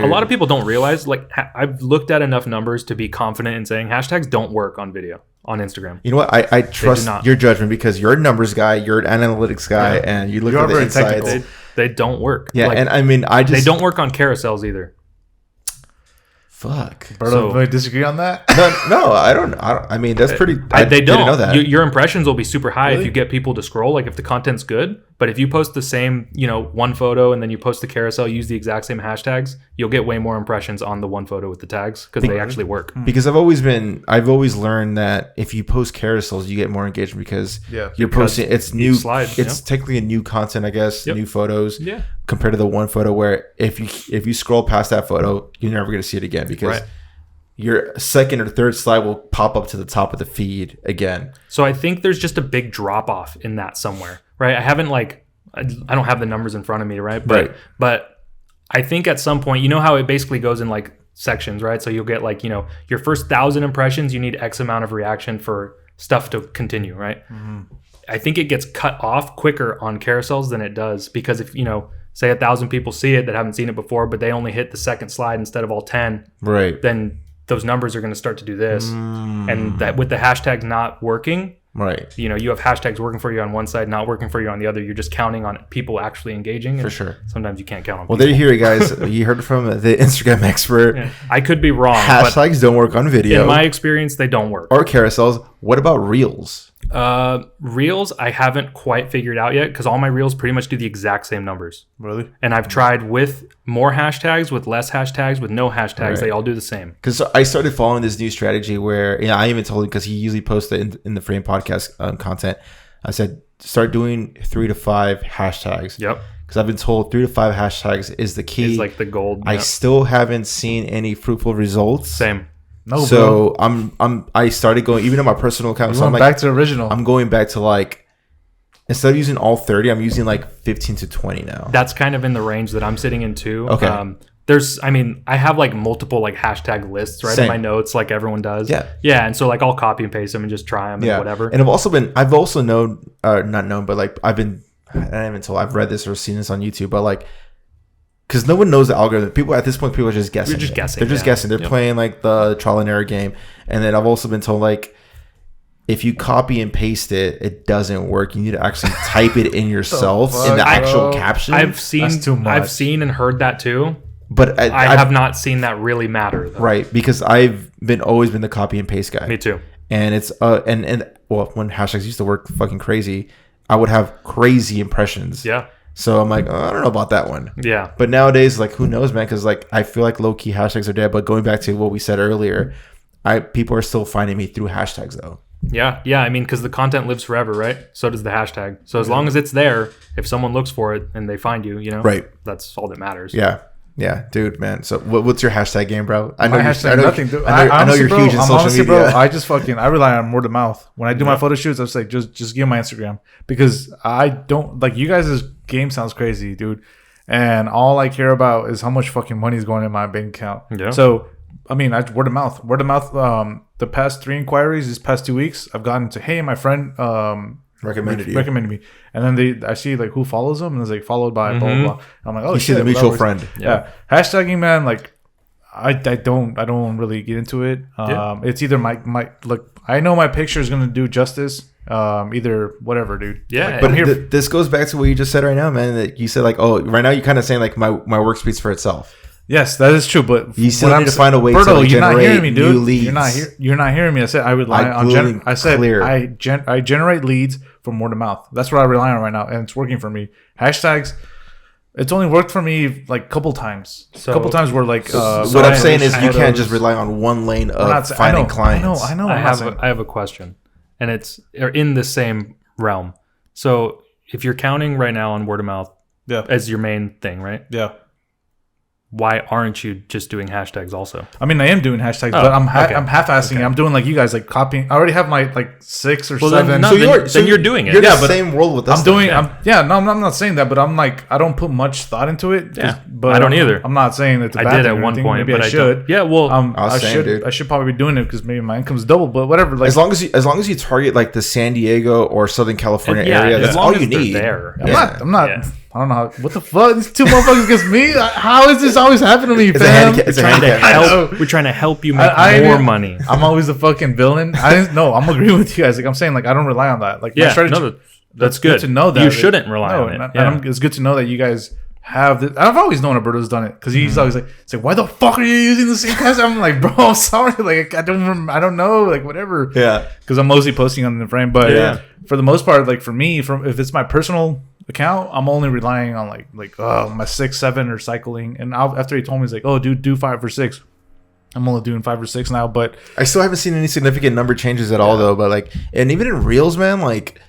A lot of people don't realize, like, I've looked at enough numbers to be confident in saying hashtags don't work on video on Instagram. You know what? I trust your judgment because you're a numbers guy, you're an analytics guy, and you look at the insights. They don't work. Yeah, like, and I mean, they don't work on carousels either. Fuck. Berto, do I disagree on that? No, I don't. I mean, that's pretty. They don't. Didn't know that. Your impressions will be super high if you get people to scroll. Like if the content's good, but if you post the same, one photo and then you post the carousel, use the exact same hashtags, you'll get way more impressions on the one photo with the tags because they actually work. Because I've always learned that if you post carousels, you get more engagement because you're posting. It's new. It's technically a new content, I guess. New photos. Yeah. Compared to the one photo where if you scroll past that photo, you're never going to see it again because your second or third slide will pop up to the top of the feed again. So I think there's just a big drop off in that somewhere, right? I haven't I don't have the numbers in front of me, right? But I think at some point, you know how it basically goes in like sections, right? So you'll get your first 1,000 impressions, you need X amount of reaction for stuff to continue, right? Mm-hmm. I think it gets cut off quicker on carousels than it does because if, say 1,000 people see it that haven't seen it before, but they only hit the second slide instead of all 10. Right. Then those numbers are going to start to do this. And that with the hashtags not working, right. You have hashtags working for you on one side, not working for you on the other. You're just counting on people actually engaging. For sure. Sometimes you can't count on people. Well, there you hear it, guys. You heard it from the Instagram expert. Yeah. I could be wrong. Hashtags don't work on video. In my experience, they don't work. Or carousels. What about reels? Reels, I haven't quite figured out yet because all my reels pretty much do the exact same numbers. Really? And I've tried with more hashtags, with less hashtags, with no hashtags. Right. They all do the same. Because I started following this new strategy where I even told him because he usually posts it in the Frame podcast content. I said start doing 3 to 5 hashtags. Yep. Because I've been told 3 to 5 hashtags is the key. It's like the gold. I still haven't seen any fruitful results. Same. No, so bro. I started going even on my personal account. So I'm back to the original. I'm going back to instead of using all 30, I'm using 15 to 20 now. That's kind of in the range that I'm sitting in too. Okay. I have multiple hashtag lists in my notes like everyone does. Yeah. Yeah, and so I'll copy and paste them and just try them and whatever. And I've also known, not known, but I've read this or seen this on YouTube, but because no one knows the algorithm. People at this point, people are just guessing. You're just guessing. They're just guessing. They're playing the trial and error game. And then I've also been told if you copy and paste it, it doesn't work. You need to actually type it in yourself in the actual caption. I've seen and heard that too. But I have not seen that really matter though. Right, because I've always been the copy and paste guy. Me too. And it's when hashtags used to work fucking crazy, I would have crazy impressions. Yeah. So I'm I don't know about that one. Yeah. But nowadays, who knows, man? Because I feel like low key hashtags are dead. But going back to what we said earlier, people are still finding me through hashtags though. Yeah. Yeah. I mean, because the content lives forever, right? So does the hashtag. So as long as it's there, if someone looks for it and they find you, right, that's all that matters. Yeah. Yeah, dude, man. So what's your hashtag game, bro? I know nothing, dude. I know you're huge in social media. Bro, I rely on word of mouth. When I do my photo shoots, I was just give my Instagram because I don't you guys' game sounds crazy, dude. And all I care about is how much fucking money is going in my bank account. Yeah. So, I mean, word of mouth. Word of mouth, the past 3 inquiries, this past 2 weeks, I've gotten to, hey, my friend recommended me, and then I see who follows them, and it's followed by blah blah blah. I'm like, oh, you shit, see the mutual friend. Yeah. Hashtagging, man, I don't really get into it. It's either my look. I know my picture is gonna do justice. Either whatever, dude. Yeah. But this goes back to what you just said right now, man. That you said right now you're kind of saying my work speaks for itself. Yes, that is true, but you still need to find a way Berto, to you're not hearing me, dude. New leads. You're not hearing me. I said I rely on. I generate leads from word of mouth. That's what I rely on right now, and it's working for me. Hashtags. It's only worked for me a couple times. A couple times where what I'm saying is you can't just rely on one lane of finding clients. I know. I have a question, and it's in the same realm. So if you're counting right now on word of mouth, as your main thing, right? Yeah. Why aren't you just doing hashtags also? I mean, I am doing hashtags, but I'm half-assing it. I'm doing like you guys, copying. I already have my 6 or 7. Then you're doing it. You're the same role with us. I'm not saying that, but I'm I don't put much thought into it. Yeah, but I don't either. I'm not saying that. I did at one point, maybe but I should. Yeah, well, I should probably be doing it because maybe my income's double. But whatever. As long as you target the San Diego or Southern California area, that's all you need. I'm not. I don't know how. What the fuck? These two motherfuckers against me? How is this always happening to me, fam? We're trying to help you make more money. I'm always the fucking villain. I'm agreeing with you guys. Like I'm saying, like I don't rely on that. Like my strategy. That's good to know that you shouldn't rely on it. Yeah. It's good to know that you guys have this. I've always known Alberto's done it because he's always like, it's like, why the fuck are you using the same password? I'm like, bro, I'm sorry. Like I don't know. Like whatever. Yeah. Because I'm mostly posting on the frame, but for the most part, like for me, if it's my personal account, I'm only relying on like my 6, 7 or cycling. And after he told me, he's like, oh, dude, do 5 or 6. I'm only doing 5 or 6 now, but I still haven't seen any significant number changes at all though. But like, and even in Reels, man, like.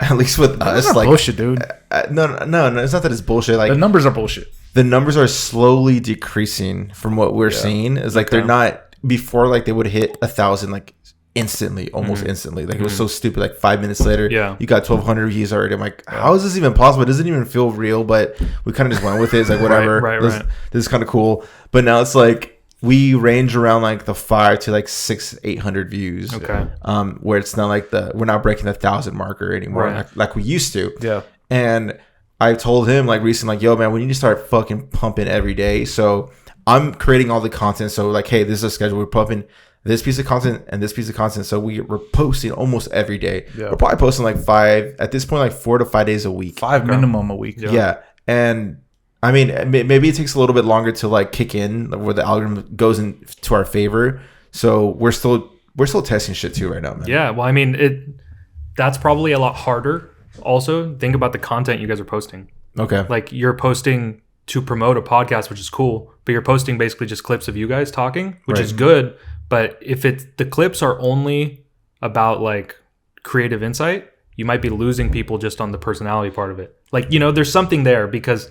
At least with us, like bullshit, dude. No, it's not that it's bullshit. Like the numbers are bullshit. The numbers are slowly decreasing from what we're seeing. It's like they're not before. Like they would hit 1,000 like instantly, almost instantly. Like it was so stupid. Like 5 minutes later, you got 1,200 views already. I'm like, how is this even possible? It doesn't even feel real. But we kind of just went with it. It's like whatever. Right. This is kind of cool. But now it's like. We range around like the 5 to like 600-800 views. Okay. Where it's not like we're not breaking the 1,000 marker anymore like we used to. Yeah. And I told him like recently, like, yo, man, we need to start fucking pumping every day. So I'm creating all the content. So like, hey, this is a schedule. We're pumping this piece of content and this piece of content. So we're posting almost every day. Yeah. We're probably posting like 5 at this point, like 4 to 5 days a week. 5 minimum a week. Yeah. And I mean, maybe it takes a little bit longer to like kick in where the algorithm goes into our favor. So we're still testing shit too right now, man. Yeah, well, I mean, that's probably a lot harder. Also, think about the content you guys are posting. Okay, like you're posting to promote a podcast, which is cool, but you're posting basically just clips of you guys talking, which is good. But if the clips are only about like creative insight, you might be losing people just on the personality part of it. Like, there's something there because.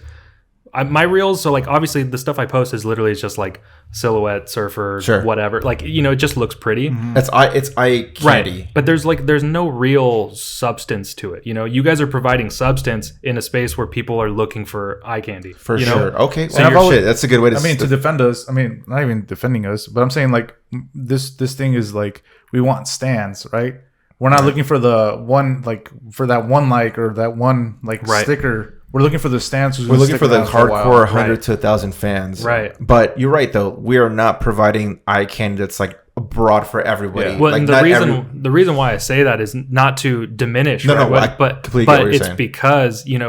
My reels, so like obviously the stuff I post is literally just like silhouette, surfer, whatever. Like it just looks pretty. Mm-hmm. It's eye candy, right? But there's no real substance to it. You guys are providing substance in a space where people are looking for eye candy. For sure. Okay, so shit. That's a good way to. I mean, to defend us. I mean, not even defending us, but I'm saying like this thing is like we want stands, right? We're not looking for the one like for that one like or that one like sticker. We're looking for the stands. We're looking for the hardcore 100 to 1,000 fans. Right. But you're right, though. We are not providing eye candy that's like broad for everybody. Yeah. Well, like and the reason why I say that is not to diminish. But it's because, you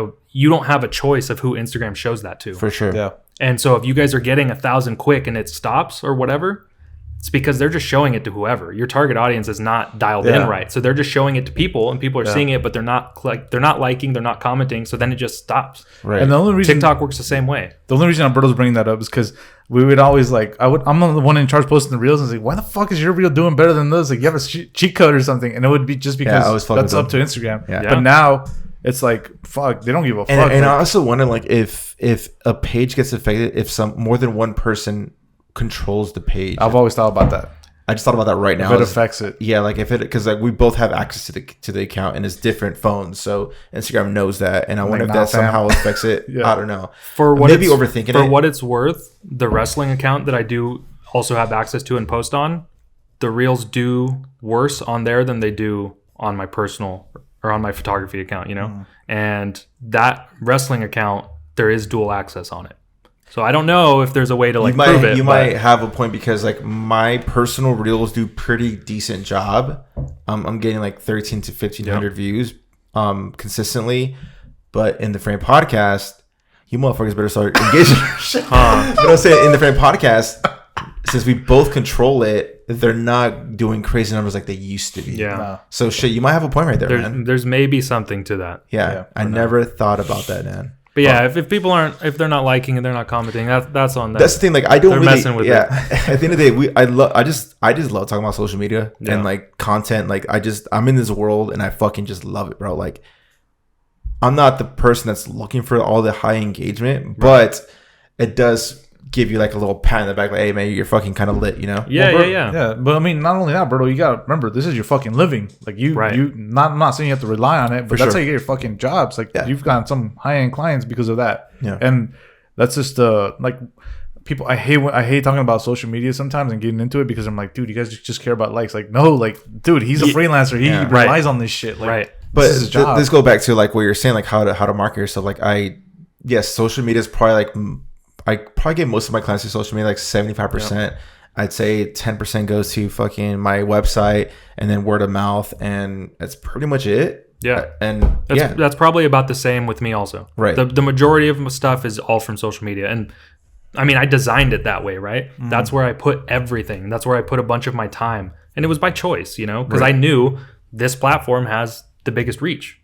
don't have a choice of who Instagram shows that to. For sure. Yeah. And so if you guys are getting 1,000 quick and it stops or whatever, it's because they're just showing it to whoever. Your target audience is not dialed in right. So they're just showing it to people and people are seeing it, but they're not liking, they're not commenting. So then it just stops. Right. And the only reason TikTok works the same way. The only reason Alberto's bringing that up is because we would always like, I'm the one in charge posting the reels and it's like, why the fuck is your reel doing better than this? Like you have a cheat code or something. And it would be just because that's up to Instagram. Yeah. But now it's like, fuck, they don't give a fuck. And I also wonder like if a page gets affected, if more than one person controls the page. I've always thought about that. I just thought about that right now. If it affects it. Yeah, like because like we both have access to the account and it's different phones, so Instagram knows that. And I wonder if that somehow affects it. I don't know. Maybe overthinking it. For what it's worth, the wrestling account that I do also have access to and post on, the reels do worse on there than they do on my personal or on my photography account. And that wrestling account, there is dual access on it. So I don't know if there's a way to like prove it. You might have a point because like my personal reels do pretty decent job. I'm getting like 13 to 1,500 views consistently, but in the Frame podcast, you motherfuckers better start engaging. But I'm saying in the Frame podcast, since we both control it, they're not doing crazy numbers like they used to be. Yeah. No. So shit, you might have a point right there, man. There's maybe something to that. Yeah I never thought about that, man. But yeah, if people if they're not liking and they're not commenting, that's on them. That's the thing. Like I don't they're really messing with it. At the end of the day, I just love talking about social media and like content. Like I'm in this world and I fucking just love it, bro. Like I'm not the person that's looking for all the high engagement, but it does give you like a little pat in the back, like, hey man, you're fucking kind of lit, Yeah, yeah. But I mean, not only that, bro, you gotta remember this is your fucking living. Like I'm not saying you have to rely on it, but that's how you get your fucking jobs. Like you've gotten some high end clients because of that. Yeah. And that's just like people. I hate talking about social media sometimes and getting into it because I'm like, dude, you guys just care about likes. Like no, like dude, he's a freelancer. He relies on this shit. Like, right. But this go back to like what you're saying, like how to market yourself. Like social media is probably like I probably get most of my clients to social media, like 75%. Yep. I'd say 10% goes to fucking my website and then word of mouth, and that's pretty much it. Yeah. And that's probably about the same with me also. Right. The majority of my stuff is all from social media. And I mean, I designed it that way, right? Mm. That's where I put everything. That's where I put a bunch of my time. And it was by choice, because I knew this platform has the biggest reach.